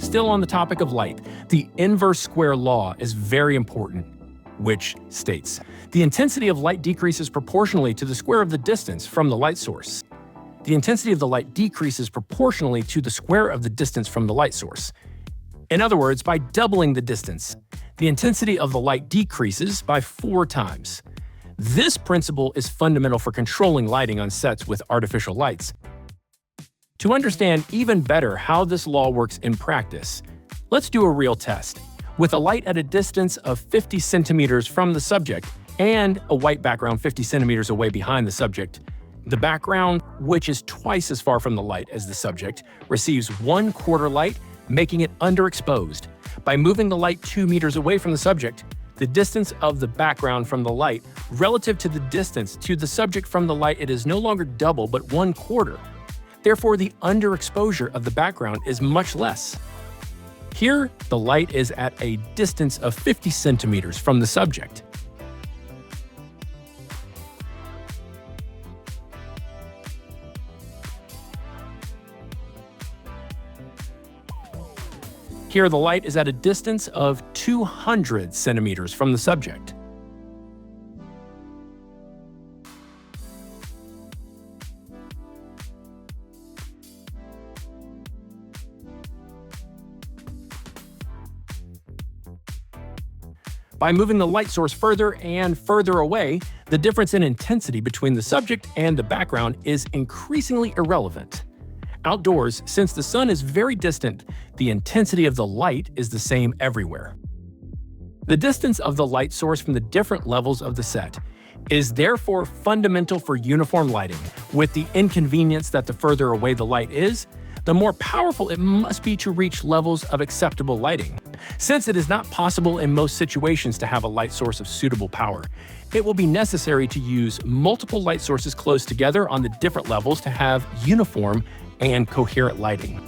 Still on the topic of light, the inverse square law is very important, which states, the intensity of light decreases proportionally to the square of the distance from the light source. The intensity of the light decreases proportionally to the square of the distance from the light source. In other words, by doubling the distance, the intensity of the light decreases by 4 times. This principle is fundamental for controlling lighting on sets with artificial lights. To understand even better how this law works in practice, let's do a real test. With a light at a distance of 50 centimeters from the subject and a white background 50 centimeters away behind the subject, the background, which is twice as far from the light as the subject, receives 1/4 light, making it underexposed. By moving the light 2 meters away from the subject, the distance of the background from the light relative to the distance to the subject from the light, it is no longer double but 1/4. Therefore, the underexposure of the background is much less. Here, the light is at a distance of 50 centimeters from the subject. Here, the light is at a distance of 200 centimeters from the subject. By moving the light source further and further away, the difference in intensity between the subject and the background is increasingly irrelevant. Outdoors, since the sun is very distant, the intensity of the light is the same everywhere. The distance of the light source from the different levels of the set is therefore fundamental for uniform lighting, with the inconvenience that the further away the light is, the more powerful it must be to reach levels of acceptable lighting. Since it is not possible in most situations to have a light source of suitable power, it will be necessary to use multiple light sources close together on the different levels to have uniform and coherent lighting.